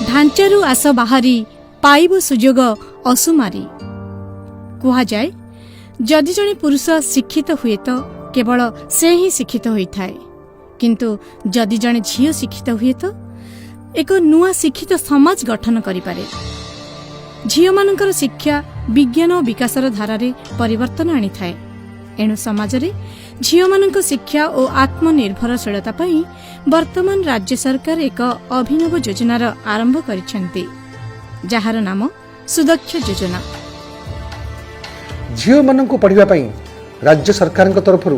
ढांचारू आस बाहरी पाइब सुजोग असुमारी। कहा जाए जदि जड़े पुरुष शिक्षित हुए तो केवल से ही शिक्षित होता है, किंतु जदि जड़े झील शिक्षित हुए तो एक नुआ शिक्षित समाज गठन करिपारे। झील मानकर शिक्षा विज्ञान और विकासर धारारे परिवर्तन आनी थाए। एणु समाज रे झील मानक शिक्षा और आत्मनिर्भरशीलता पई वर्तमान राज्य सरकार एक अभिनव योजनार आरंभ करिसेंती, जहार नाम सुदक्ष योजना। झील मानक पढ़िबा पई राज्य सरकार तरफ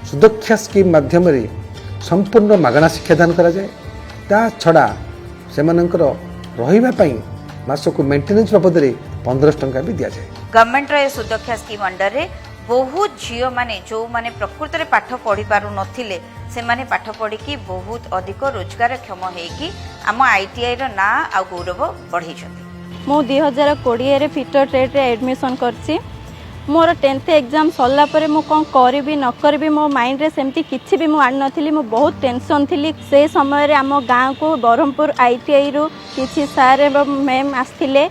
सुदक्षा स्कीम माध्यम रे संपूर्ण मागणा शिक्षादान करा जाए। ता छड़ा से रहिबा पई मासको मेंटेनेंस बाबद 1500 टंका भी दिया जाए। गवर्नमेंट रे सुदक्षा स्कीम अंडर रे बहुत झील माने जो माने प्रकृत रे पाठ पढ़ी पारु नथिले से माने पाठ पढ़ी की बहुत अधिक रोजगार क्षम हेकी आम आईटीआई रो ना आ गौरव बढ़ी छथि। मो 2020 रे फिटर ट्रेड रे एडमिशन करछि। मोर 10th एग्जाम सरला परे मो कोन करबी न करबी मो माइंड रे सेमती किछि भी मो आन नथिली। मो बहुत टेंशन थिली। से समय रे आम गाँव को बरहमपुर आईटीआई रो किछि सर एवं मैम आस्थिले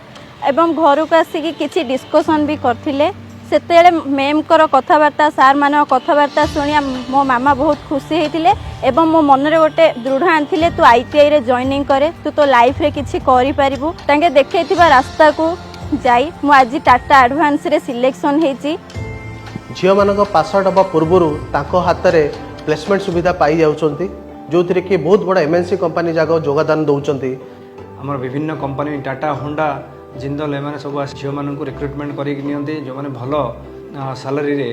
एवं घर को आसिकी किछि डिस्कशन भी करथिले। सेतेले मैम कर कथबार्ता सार मान कथबार्ता शुणी मो मामा बहुत खुशी होते एवं मो मन रे गोटे दृढ़ आनथिले तू आईटीआई रे जॉइनिंग करे तू तो लाइफ रे किछि करि परिबु। तांगे देखैथिबा रास्ता को जाई मु आज टाटा एडवांस रे सिलेक्शन हेची। झियो मानक पास आउट हबा पूर्वरु ताको हाथ रे प्लेसमेंट सुविधा पाई जाउचंती, जोथिरे कि बहुत बड़ा एमएनसी कंपनी जागो योगदान दउचंती। हमर विभिन्न कंपनी टाटा होंडा जिंदल एमाने सब झियो मानक रिक्रुटमेंट करिक नियंती, जो माने भलो सैलरी रे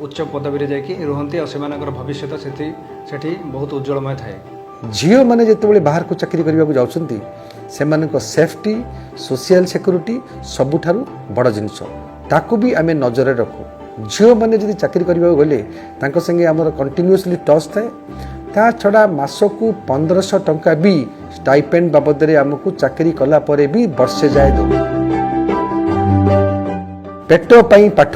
उच्च पदवी रे जाकी रहंती और सेमानकर भविष्य सेठी बहुत उज्जवलमय थाए। झील माने जेतेबेले बाहर को चाकरी करबा को जाउचंती सेमानक सेफ्टी सोशल सिक्योरिटी सबुठारु बड़ जिनिस ताकू भी आमे नजर रखू। झील माने जदि चाकरी करबा गले तांको संगे हमर कंटिन्यूअसली टच थाए। ता छड़ा मासकू 1500 टंका भी स्टाइपेंड बाबद रे हमकू चाकरी कला परे भी वर्षे जाए दो। पेट पई पाठ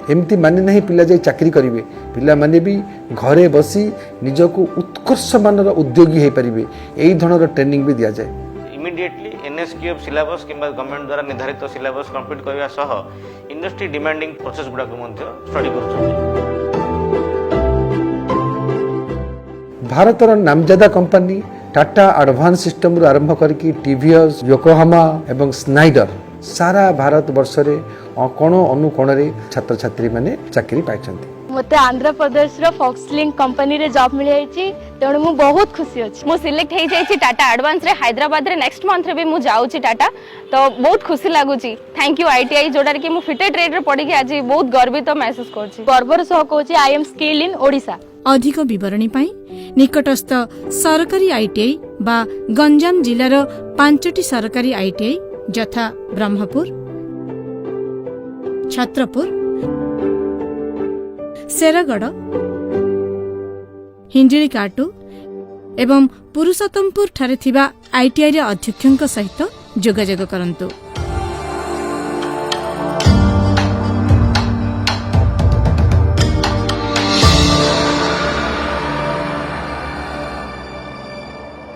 एमती माने नहीं पिला जाई चाकरी करिवे, पिला माने भी घरे बसी निजको उत्कर्ष मानर उद्योगी हे परिबे। एई धৰণৰ ट्रेनिंग भी दिया जाए। इमिडिएटली एनएसक्यूएफ सिलेबस किंबा गवर्नमेंट द्वारा निर्धारित सिलेबस कंप्लीट करबा सह इंडस्ट्री डिमांडिंग प्रोसेस गुडा को मध्ये स्टडी करछथि। भारतर नामजादा कंपनी टाटा एडवांस सिस्टम रु आरंभ करके टीवीएस योकोहामा एवं स्नाइडर सारा भारत वर्ष रे कोण अनुकोण रे छात्र छात्री माने चाकरी पाइछन्ती। मते आंध्र प्रदेश रो फॉक्सलिंक कंपनी रे जॉब मिल जाईची, तेणु मु बहुत खुशी अछि। मु सिलेक्ट हे जाईची टाटा एडवांस रे हैदराबाद रे नेक्स्ट मंथ रे भी मु जाउची टाटा, तो बहुत खुशी लागुची। थैंक यू आईटीआई जोडा कि मु फिटेड ट्रेड रे पढी के आज बहुत गर्वित महसूस करछि। गर्वर सह कहूची I am skill in Odisha. अधिक विवरणी पाई निकटस्थ सरकारी आईटीआई बा गंजाम जिलार 5टी सरकारी आईटीआई यथा ब्रह्मपुर, छत्रपुर, शेरगढ़, हिंजिलिकाटु एवं पुरुषोत्तमपुर ठारे थिबा आईटीआई रे अध्यक्षक सहित जोगाजोग करंतु।